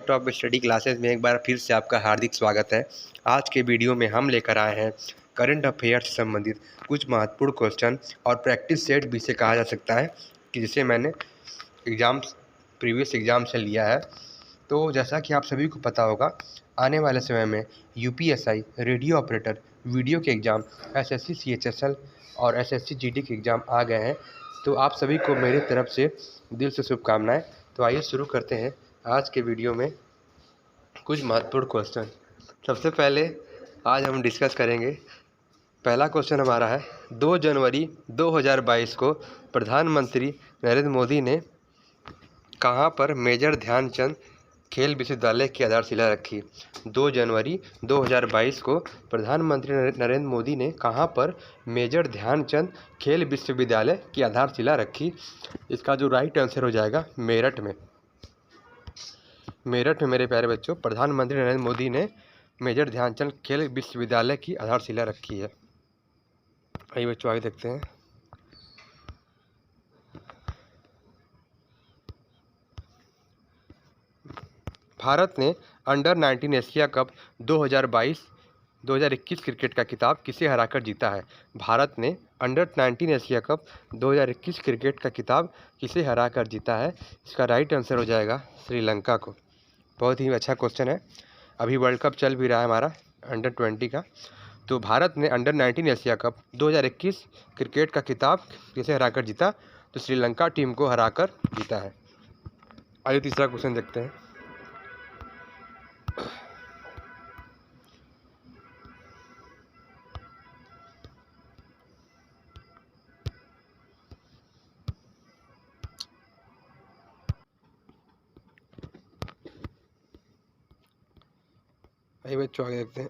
Top study classes में एक बार फिर से आपका हार्दिक स्वागत है। आज के वीडियो में हम लेकर आए हैं करंट अफेयर से संबंधित कुछ महत्वपूर्ण क्वेश्चन और प्रैक्टिस सेट भी से कहा जा सकता है कि जिसे मैंने प्रीवियस एग्ज़ाम से लिया है। तो जैसा कि आप सभी को पता होगा, आने वाले समय में यूपीएसआई रेडियो ऑपरेटर वीडियो के एग्ज़ाम, एसएससी सीएचएसएल और एसएससी जीडी के एग्ज़ाम आ गए हैं। तो आप सभी को मेरी तरफ से दिल से शुभकामनाएं। तो आइए शुरू करते हैं आज के वीडियो में कुछ महत्वपूर्ण क्वेश्चन। सबसे पहले आज हम डिस्कस करेंगे, पहला क्वेश्चन हमारा है 2 जनवरी 2022 को प्रधानमंत्री नरेंद्र मोदी ने कहां पर मेजर ध्यानचंद खेल विश्वविद्यालय की आधारशिला रखी। 2 जनवरी 2022 को प्रधानमंत्री नरेंद्र मोदी ने कहां पर मेजर ध्यानचंद खेल विश्वविद्यालय की आधारशिला रखी। इसका जो राइट आंसर हो जाएगा मेरठ में। मेरठ में मेरे प्यारे बच्चों प्रधानमंत्री नरेंद्र मोदी ने मेजर ध्यानचंद खेल विश्वविद्यालय की आधारशिला रखी है। आइए बच्चों आगे देखते हैं। भारत ने अंडर 19 एशिया कप 2021 क्रिकेट का खिताब किसे हराकर जीता है। भारत ने अंडर 19 एशिया कप 2021 क्रिकेट का खिताब किसे हराकर जीता है। इसका राइट आंसर हो जाएगा श्रीलंका को। बहुत ही अच्छा क्वेश्चन है। अभी वर्ल्ड कप चल भी रहा है हमारा अंडर 20 का। तो भारत ने अंडर 19 एशिया कप 2021 क्रिकेट का खिताब किसे हराकर जीता, तो श्रीलंका टीम को हराकर जीता है। आइए तीसरा क्वेश्चन देखते हैं। आइए बच्चों आगे देखते हैं।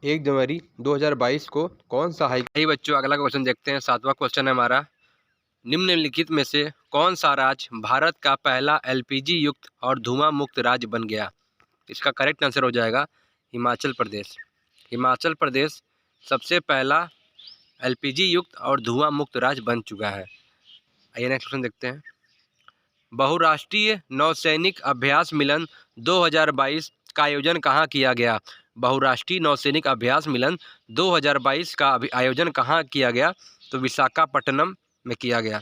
1 जनवरी 2022 को कौन सा आइए बच्चों अगला क्वेश्चन देखते हैं। 7वां क्वेश्चन है हमारा, निम्नलिखित में से कौन सा राज्य भारत का पहला एलपीजी युक्त और धुआं मुक्त राज्य बन गया। इसका करेक्ट आंसर हो जाएगा हिमाचल प्रदेश। हिमाचल प्रदेश सबसे पहला एलपीजी युक्त और धुआं मुक्त राज्य बन चुका है। आइए नेक्स्ट क्वेश्चन देखते हैं। बहुराष्ट्रीय नौसैनिक अभ्यास मिलन 2022 का आयोजन कहाँ किया गया। बहुराष्ट्रीय नौसैनिक अभ्यास मिलन 2022 का आयोजन कहाँ किया गया, तो विशाखापट्टनम में किया गया।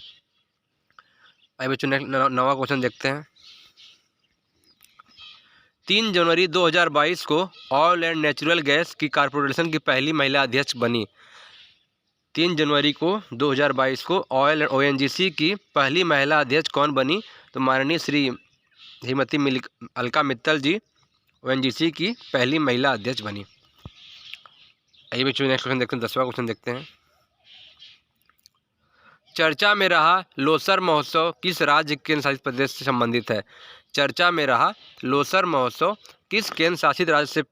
आइए बच्चों नवा क्वेश्चन देखते हैं। 3 जनवरी 2022 को ऑयल एंड नेचुरल गैस की कॉरपोरेशन की पहली महिला अध्यक्ष बनी। 3 जनवरी को 2022 को ऑयल एंड ओएनजीसी की पहली महिला अध्यक्ष कौन बनी, तो माननीय श्री श्रीमती अलका मित्तल जी ओएनजीसी की पहली महिला अध्यक्ष बनी। आइए बच्चों नेक्स्ट क्वेश्चन देखते हैं। 10वां क्वेश्चन देखते हैं। चर्चा में रहा लोसर महोत्सव किस राज्य केंद्र शासित प्रदेश से संबंधित है। चर्चा में रहा लोसर महोत्सव किस केंद्र शासित राज्य से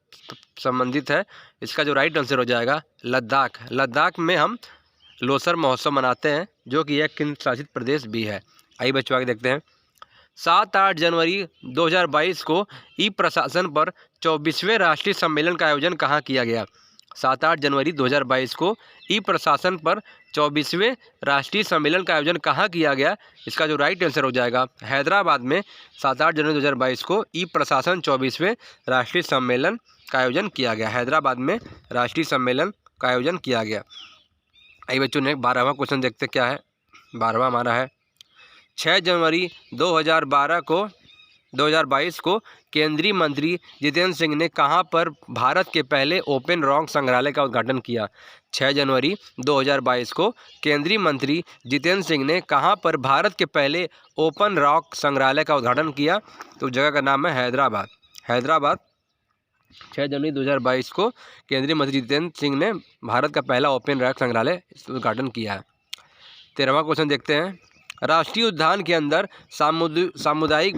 संबंधित है। इसका जो राइट आंसर हो जाएगा लद्दाख। लद्दाख में हम लोसर महोत्सव मनाते हैं, जो कि एक केंद्र शासित प्रदेश भी है। आइए बच्चों आगे देखते हैं। 7-8 जनवरी 2022 को ई प्रशासन पर 24वें राष्ट्रीय सम्मेलन का आयोजन कहाँ किया गया। 7-8 जनवरी 2022 को ई प्रशासन पर 24वें राष्ट्रीय सम्मेलन का आयोजन कहाँ किया गया। इसका जो राइट आंसर हो जाएगा हैदराबाद में 7-8 जनवरी 2022 को ई प्रशासन 24वें राष्ट्रीय सम्मेलन का आयोजन किया गया। हैदराबाद में राष्ट्रीय सम्मेलन का आयोजन किया गया। आइए बच्चों ने 12वां क्वेश्चन देखते क्या है। 12वां हमारा है 6 जनवरी 2022 को केंद्रीय मंत्री जितेंद्र सिंह ने कहां पर भारत के पहले ओपन रॉक संग्रहालय का उद्घाटन किया। 6 जनवरी 2022 को केंद्रीय मंत्री जितेंद्र सिंह ने कहां पर भारत के पहले ओपन रॉक संग्रहालय का उद्घाटन किया, तो जगह का नाम है हैदराबाद। हैदराबाद 6 जनवरी 2022 को केंद्रीय मंत्री जितेंद्र सिंह ने भारत का पहला ओपन रॉक संग्रहालय उद्घाटन किया है। 13वां क्वेश्चन देखते हैं। राष्ट्रीय उद्यान के अंदर सामुदायिक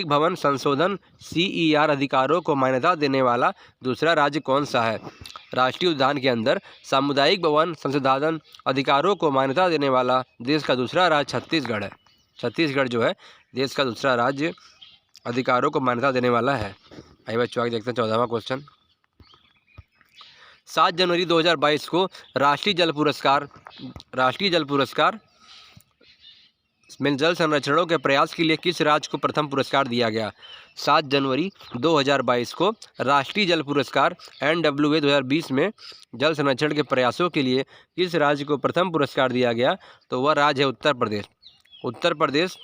भवन संशोधन CER अधिकारों को मान्यता देने वाला दूसरा राज्य कौन सा है। राष्ट्रीय उद्यान के अंदर सामुदायिक भवन संशोधन अधिकारों को मान्यता देने वाला देश का दूसरा राज्य छत्तीसगढ़ है। छत्तीसगढ़ जो है देश का दूसरा राज्य अधिकारों को मान्यता देने वाला है। आइए बच्चों आगे देखते हैं 14वां क्वेश्चन। 7 जनवरी 2022 को राष्ट्रीय जल पुरस्कार में जल संरक्षणों के प्रयास के लिए किस राज्य को प्रथम पुरस्कार दिया गया? 7 जनवरी 2022 को राष्ट्रीय जल पुरस्कार NWA 2020 में जल संरक्षण के प्रयासों के लिए किस राज्य को प्रथम पुरस्कार दिया गया? तो वह राज्य है उत्तर प्रदेश। उत्तर प्रदेश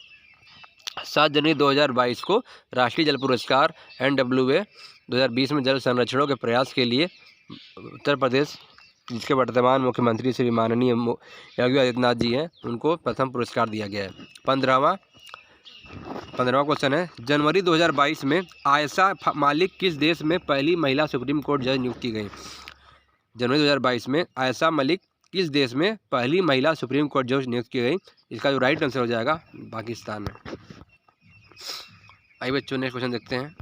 7 जनवरी 2022 को राष्ट्रीय जल पुरस्कार NWA 2020 में जल संरक्षणों के प्रयास के लिए उत्तर प्रदेश, जिसके वर्तमान मुख्यमंत्री श्री माननीय योगी आदित्यनाथ जी हैं, उनको प्रथम पुरस्कार दिया गया है। 15वां क्वेश्चन है, जनवरी 2022 में आयशा मालिक किस देश में पहली महिला सुप्रीम कोर्ट जज नियुक्त की गई? जनवरी 2022 में आयशा मलिक किस देश में पहली महिला सुप्रीम कोर्ट जज नियुक्त की गई? इसका जो राइट आंसर हो जाएगा पाकिस्तान में। आइए बच्चों नेक्स्ट क्वेश्चन देखते हैं।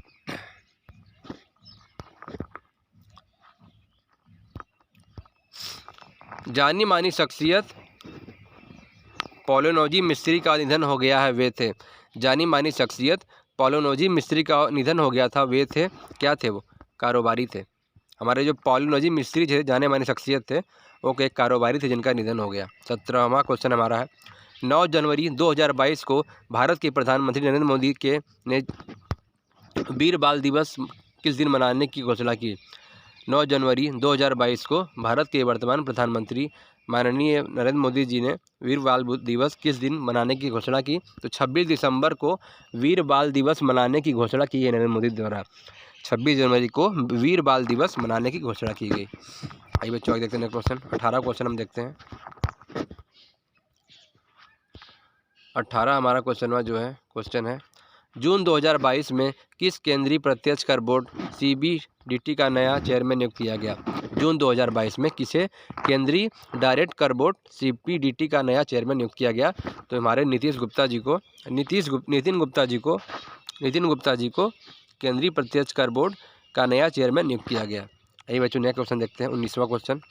जानी मानी शख्सियत पॉलिनोजी मिस्त्री का निधन हो गया है, वे थे। जानी मानी शख्सियत पॉलिनोजी मिस्त्री का निधन हो गया था, वे थे, क्या थे वो? कारोबारी थे। हमारे जो पॉलिनोजी मिस्त्री थे, जाने मानी शख्सियत थे, वो एक कारोबारी थे जिनका निधन हो गया। 17वां क्वेश्चन हमारा है, 9 जनवरी 2022 को भारत के प्रधानमंत्री नरेंद्र मोदी ने वीर बाल दिवस किस दिन मनाने की घोषणा की? 9 जनवरी 2022 को भारत के वर्तमान प्रधानमंत्री माननीय नरेंद्र मोदी जी ने वीर बाल दिवस किस दिन मनाने की घोषणा की? तो 26 दिसंबर को वीर बाल दिवस मनाने की घोषणा की है नरेंद्र मोदी द्वारा। 26 जनवरी को वीर बाल दिवस मनाने की घोषणा की गई। आइए बच्चों आगे देखते हैं क्वेश्चन। 18 क्वेश्चन हम देखते हैं। 18 हमारा क्वेश्चन है, जून 2022 में किस केंद्रीय प्रत्यक्ष कर बोर्ड CBDT का नया चेयरमैन नियुक्त किया गया? जून 2022 में किसे केंद्रीय डायरेक्ट कर बोर्ड CBDT का नया चेयरमैन नियुक्त किया गया? तो हमारे नितिन गुप्ता जी को केंद्रीय प्रत्यक्ष कर बोर्ड का नया चेयरमैन नियुक्त किया गया। यही बच्चों नया क्वेश्चन देखते हैं। 19वां क्वेश्चन,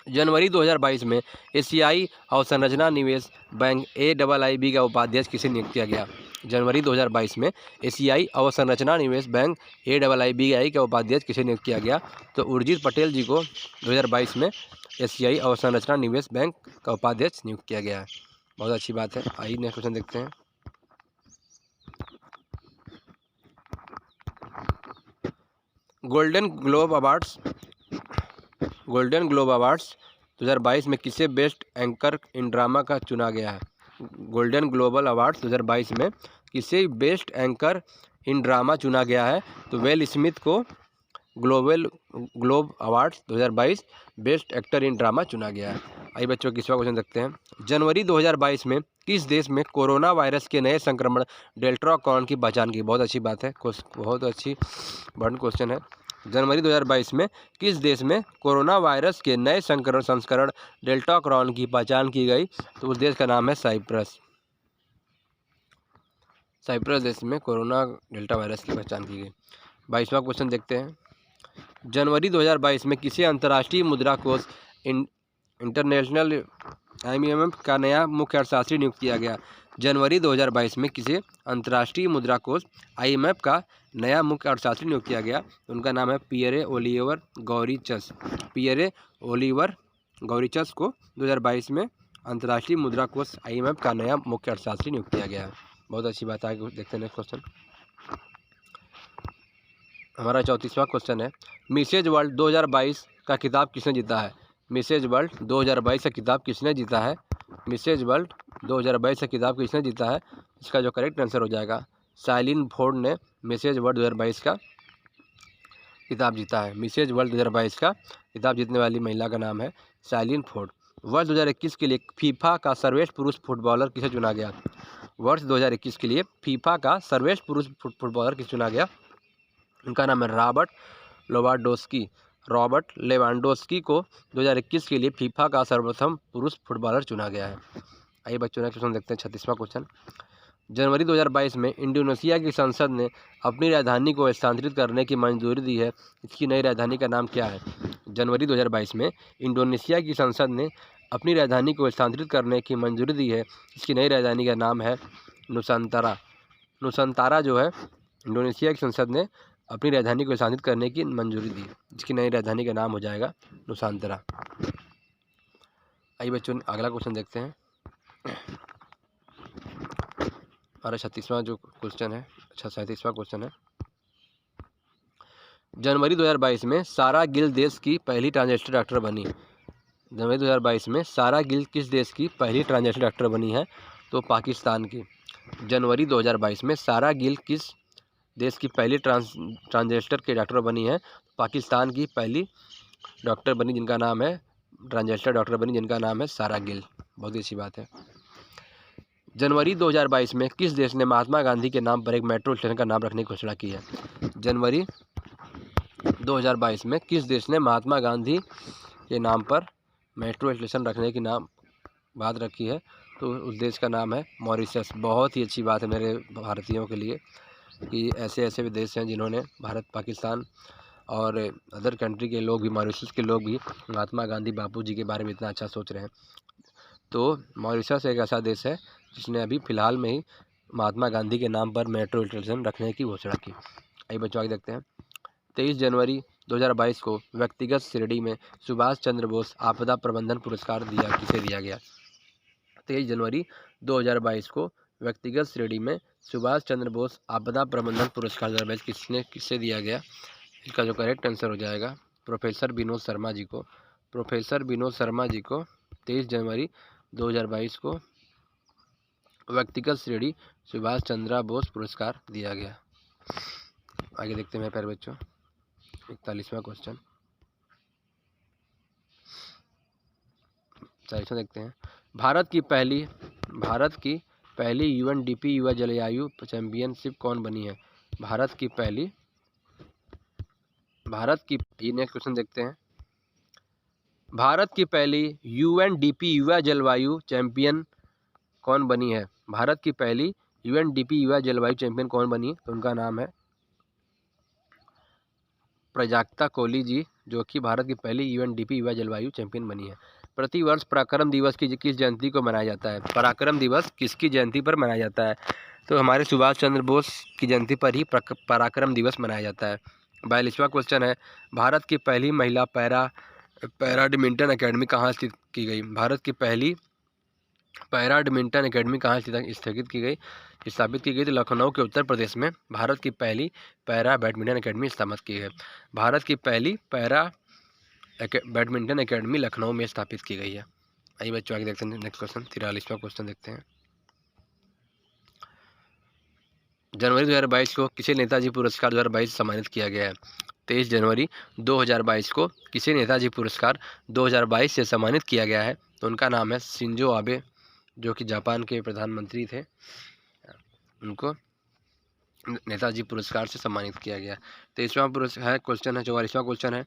जनवरी 2022 में एशियाई अवसंरचना निवेश बैंक AIIB का उपाध्यक्ष किसे नियुक्त किया गया? जनवरी 2022 में एशियाई अवसंरचना निवेश बैंक AIIB का उपाध्यक्ष किसे नियुक्त किया गया? तो उर्जित पटेल जी को 2022 में एशियाई अवसंरचना निवेश बैंक का उपाध्यक्ष नियुक्त किया गया है। बहुत अच्छी बात है। आइए नेक्स्ट क्वेश्चन देखते हैं। गोल्डन ग्लोब अवार्ड्स 2022 में किसे बेस्ट एंकर इन ड्रामा का चुना गया है? गोल्डन ग्लोबल अवार्ड्स 2022 में किसे बेस्ट एंकर इन ड्रामा चुना गया है? तो वेल स्मिथ को globe awards 2022 best actor in drama चुना गया है। आइए बच्चों 21वां क्वेश्चन देखते हैं। जनवरी 2022 में किस देश में कोरोना वायरस के नए संक्रमण डेल्टा ओमिक्रॉन की पहचान की? बहुत अच्छी बात है, बहुत अच्छी बड़ा क्वेश्चन है। जनवरी 2022 में किस देश में कोरोना वायरस के नए संस्करण डेल्टा ओमिक्रॉन की पहचान की गई? तो उस देश का नाम है साइप्रस। साइप्रस देश में कोरोना डेल्टा वायरस की पहचान की गई। 22वां क्वेश्चन देखते हैं। जनवरी 2022 में किसे अंतर्राष्ट्रीय मुद्रा कोष इंटरनेशनल IMF का नया मुख्य अर्थशास्त्री नियुक्त किया गया? जनवरी 2022 में किसे अंतर्राष्ट्रीय मुद्रा कोष IMF का नया मुख्य अर्थशास्त्री नियुक्त किया गया? उनका नाम है पियरे ओलिवर गौरिचस को 2022 में अंतर्राष्ट्रीय मुद्रा कोष IMF का नया मुख्य अर्थशास्त्री नियुक्त किया गया है। बहुत अच्छी बात है। आगे देखते हैं नेक्स्ट क्वेश्चन। हमारा 34वां क्वेश्चन है, मिसेज वर्ल्ड 2022 का खिताब किसने जीता है? मिसेज वर्ल्ड 2022 का खिताब किसने जीता है? मिसेज वर्ल्ड 2022 का खिताब किसने जीता है? इसका जो करेक्ट आंसर हो जाएगा, साइलिन फोर्ड ने मिसेज वर्ल्ड 2022 का खिताब जीता है। मिसेज वर्ल्ड 2022 का खिताब जीतने वाली महिला का नाम है साइलिन फोर्ड। वर्ष 2021 के लिए फीफा का सर्वश्रेष्ठ पुरुष फुटबॉलर किसे चुना गया? वर्ष 2021 के लिए फीफा का सर्वश्रेष्ठ पुरुष फुटबॉलर किसे चुना गया? उनका नाम है रॉबर्ट लेवांडोस्की को 2021 के लिए फीफा का सर्वप्रथम पुरुष फुटबॉलर चुना गया है। आइए बच्चों नेक्स्ट क्वेश्चन देखते हैं। 36वां क्वेश्चन, जनवरी 2022 में इंडोनेशिया की संसद ने अपनी राजधानी को स्थानांतरित करने की मंजूरी दी है। इसकी नई राजधानी का नाम क्या है? जनवरी 2022 में इंडोनेशिया की संसद ने अपनी राजधानी को स्थानांतरित करने की मंजूरी दी है। इसकी नई राजधानी का नाम है नुसंतारा जो है इंडोनेशिया की संसद ने अपनी राजधानी को स्थानांतरित करने की मंजूरी दी, जिसकी नई राजधानी का नाम हो जाएगा नुसांतरा। आइए बच्चों अगला क्वेश्चन देखते हैं। हमारा 36वां जो क्वेश्चन है, अच्छा 37वां क्वेश्चन है। जनवरी 2022 में सारा गिल देश की पहली ट्रांसजेंडर डॉक्टर बनी। जनवरी 2022 में सारा गिल किस देश की पहली ट्रांसजेंडर डॉक्टर बनी है? तो पाकिस्तान की। जनवरी 2022 में सारा गिल किस देश की पहली ट्रांसजेंडर के डॉक्टर बनी है? पाकिस्तान की पहली डॉक्टर बनी जिनका नाम है ट्रांसजेंडर डॉक्टर बनी जिनका नाम है सारा गिल। बहुत ही अच्छी बात है। जनवरी 2022 में किस देश ने महात्मा गांधी के नाम पर एक मेट्रो स्टेशन का नाम रखने की घोषणा की है? जनवरी 2022 में किस देश ने महात्मा गांधी के नाम पर मेट्रो स्टेशन रखने की बात रखी है? तो उस देश का नाम है मॉरिशस। बहुत ही अच्छी बात है मेरे भारतीयों के लिए कि ऐसे ऐसे भी देश हैं जिन्होंने भारत, पाकिस्तान और अदर कंट्री के लोग भी, मॉरिशस के लोग भी महात्मा गांधी बापू जी के बारे में इतना अच्छा सोच रहे हैं। तो मॉरिशस एक ऐसा देश है जिसने अभी फ़िलहाल में ही महात्मा गांधी के नाम पर मेट्रो स्टेशन रखने की घोषणा की। आइए बच्चों आगे देखते हैं। 23 जनवरी 2022 को व्यक्तिगत श्रेणी में सुभाष चंद्र बोस आपदा प्रबंधन पुरस्कार किसे दिया गया? 23 जनवरी 2022 को व्यक्तिगत श्रेणी में सुभाष चंद्र बोस आपदा प्रबंधन पुरस्कार 2022 किसे दिया गया? इसका जो करेक्ट आंसर हो जाएगा प्रोफेसर विनोद शर्मा जी को। प्रोफेसर विनोद शर्मा जी को 23 जनवरी 2022 को व्यक्तिगत श्रेणी सुभाष चंद्र बोस पुरस्कार दिया गया। आगे देखते हैं प्यारे बच्चों 41वां क्वेश्चन। 40वां देखते हैं। भारत की पहली यूएनडीपी युवा जलवायु चैंपियनशिप कौन बनी है? नेक्स्ट क्वेश्चन देखते हैं। भारत की पहली यूएनडीपी युवा जलवायु चैंपियन कौन बनी है? भारत की पहली यूएनडीपी युवा जलवायु चैंपियन कौन बनी? तो उनका नाम है प्राजक्ता कोली जी, जो कि भारत की पहली यूएनडीपी युवा जलवायु चैंपियन बनी है। प्रतिवर्ष पराक्रम दिवस की किस जयंती को मनाया जाता है? पराक्रम दिवस किसकी जयंती पर मनाया जाता है? तो हमारे सुभाष चंद्र बोस की जयंती पर ही पराक्रम दिवस मनाया जाता है। 42वां क्वेश्चन है। भारत की पहली महिला पैराडमिंटन अकेडमी कहाँ स्थित की गई? भारत की पहली पैराडमिंटन अकेडमी कहाँ स्थापित की गई? तो लखनऊ के उत्तर प्रदेश में भारत की पहली पैरा बैडमिंटन अकेडमी स्थापित की है। भारत की पहली पैरा बैडमिंटन अकेडमी लखनऊ में स्थापित की गई है। आइए बच्चों आगे देखते हैं नेक्स्ट क्वेश्चन 43वां क्वेश्चन देखते हैं। जनवरी 2022 को किसे नेताजी पुरस्कार 2022 सम्मानित किया गया है? 23 जनवरी 2022 को किसे नेताजी पुरस्कार 2022 से सम्मानित किया गया है? तो उनका नाम है शिंजो आबे, जो कि जापान के प्रधानमंत्री थे। उनको नेताजी पुरस्कार से सम्मानित किया गया। 23वां क्वेश्चन है 44वां क्वेश्चन है।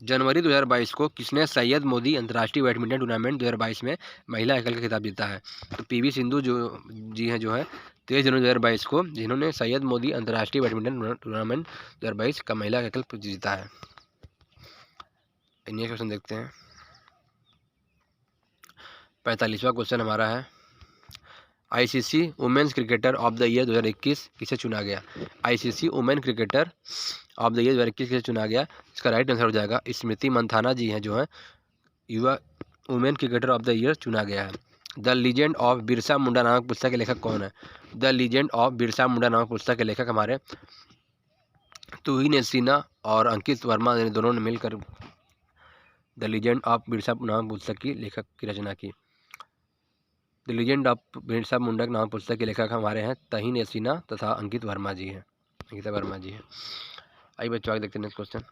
जनवरी 2022 को किसने सैयद मोदी अंतर्राष्ट्रीय बैडमिंटन टूर्नामेंट 2022 में महिला एकल का खिताब जीता है? तो पीवी सिंधु जी हैं जो है 23 जनवरी 2022 को जिन्होंने सैयद मोदी अंतर्राष्ट्रीय बैडमिंटन टूर्नामेंट 2022 का महिला एकल जीता है। नेक्स्ट क्वेश्चन देखते हैं। 45वां क्वेश्चन हमारा है ICC women's cricketer of the year 2021 किसे चुना गया? ICC women cricketer of the year 2021 किसे चुना गया? इसका राइट आंसर हो जाएगा स्मृति मंथाना जी हैं, जो है युवा women cricketer of the year चुना गया है। The legend of Birsa Munda नामक पुस्तक के लेखक कौन है? The legend of Birsa Munda नामक पुस्तक के लेखक हमारे तुहिन सिन्हा और अंकित वर्मा ने दोनों ने मिलकर द लीजेंड ऑफ बिरसा नामक पुस्तक की लेखक की रचना की। The legend of Birsa Munda नामक पुस्तक के लेखक हमारे हैं तुहिन सिन्हा तथा अंकिता वर्मा जी हैं। आइए बच्चों आगे देखते हैं नेक्स्ट क्वेश्चन।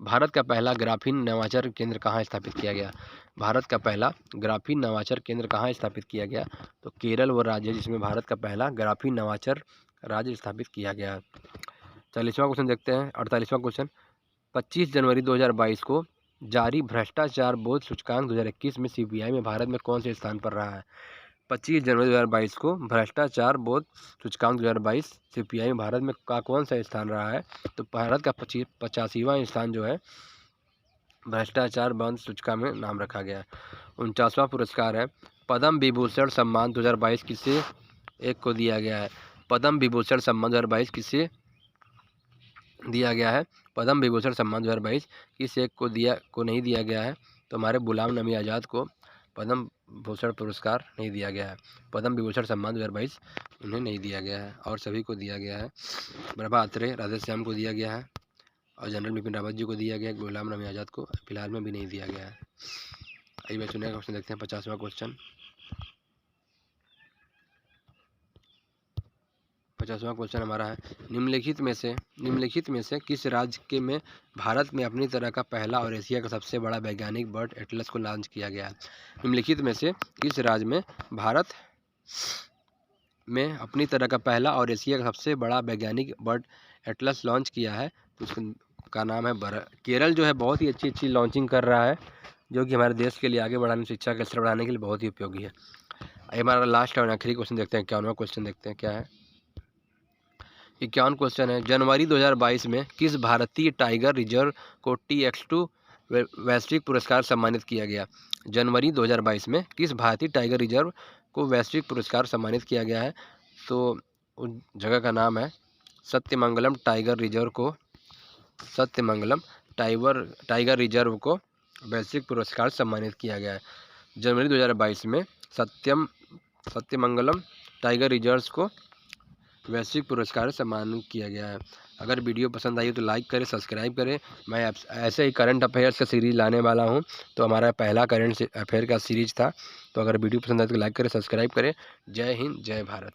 भारत का पहला ग्राफीन नवाचार केंद्र कहाँ स्थापित किया गया? भारत का पहला ग्राफीन नवाचार केंद्र कहाँ स्थापित किया गया? तो केरल वो राज्य जिसमें भारत का पहला ग्राफीन नवाचार राज्य स्थापित किया गया है। 40वां क्वेश्चन देखते हैं। 48वां क्वेश्चन 25 जनवरी 2022 को जारी भ्रष्टाचार बोध सूचकांक 2021 में सीबीआई में भारत में कौन से स्थान पर रहा है? 25 जनवरी 2022 को भ्रष्टाचार बोध सूचकांक 2022 सीपीआई में भारत में कौन सा स्थान रहा है? तो भारत का 85वां स्थान जो है भ्रष्टाचार बोध सूचकांक में नाम रखा गया है। 49वां पुरस्कार है पद्म विभूषण सम्मान 2022 किसे एक को दिया गया है? पद्म विभूषण सम्मान 2022 किसे दिया गया है? पद्म विभूषण सम्मान 2022 किस एक को नहीं दिया गया है? तो हमारे गुलाम नबी आज़ाद को पद्म भूषण पुरस्कार नहीं दिया गया है। पद्म विभूषण सम्मान 2022 उन्हें नहीं दिया गया है और सभी को दिया गया है। प्रभा अत्रे, राधेश्याम को दिया गया है और जनरल बिपिन रावत जी को दिया गया है। गुलाम नबी आज़ाद को फिलहाल में भी नहीं दिया गया है। आइए बच्चों ने क्वेश्चन देखते हैं। 50वां क्वेश्चन। 50वां क्वेश्चन हमारा है, निम्नलिखित में से किस राज्य के में भारत में अपनी तरह का पहला और एशिया का सबसे बड़ा वैज्ञानिक बर्ड एटलस को लॉन्च किया गया है? निम्नलिखित में से किस राज्य में भारत में अपनी तरह का पहला और एशिया का सबसे बड़ा वैज्ञानिक बर्ड एटलस लॉन्च किया है? तो उसका नाम है केरल। जो है बहुत ही अच्छी लॉन्चिंग कर रहा है, जो कि हमारे देश के लिए आगे बढ़ाने, शिक्षा का स्तर बढ़ाने के लिए बहुत ही उपयोगी है। हमारा लास्ट और आखिरी क्वेश्चन देखते हैं। 51वां क्वेश्चन देखते हैं क्या है। 51 क्वेश्चन है, जनवरी 2022 में किस भारतीय टाइगर रिजर्व को TX2 वैश्विक पुरस्कार सम्मानित किया गया? जनवरी 2022 में किस भारतीय टाइगर रिजर्व को वैश्विक पुरस्कार सम्मानित किया गया है? तो उस जगह का नाम है सत्यमंगलम टाइगर रिजर्व को टाइगर रिजर्व को वैश्विक पुरस्कार सम्मानित किया गया है। जनवरी 2022 में सत्यमंगलम टाइगर रिजर्व को वैश्विक पुरस्कार सम्मानित किया गया है। अगर वीडियो पसंद आई तो लाइक करें, सब्सक्राइब करें। मैं ऐसे ही करंट अफेयर्स का सीरीज़ लाने वाला हूं। तो हमारा पहला करंट अफेयर का सीरीज था। तो अगर वीडियो पसंद आए तो लाइक करें, सब्सक्राइब करें। जय हिंद, जय भारत।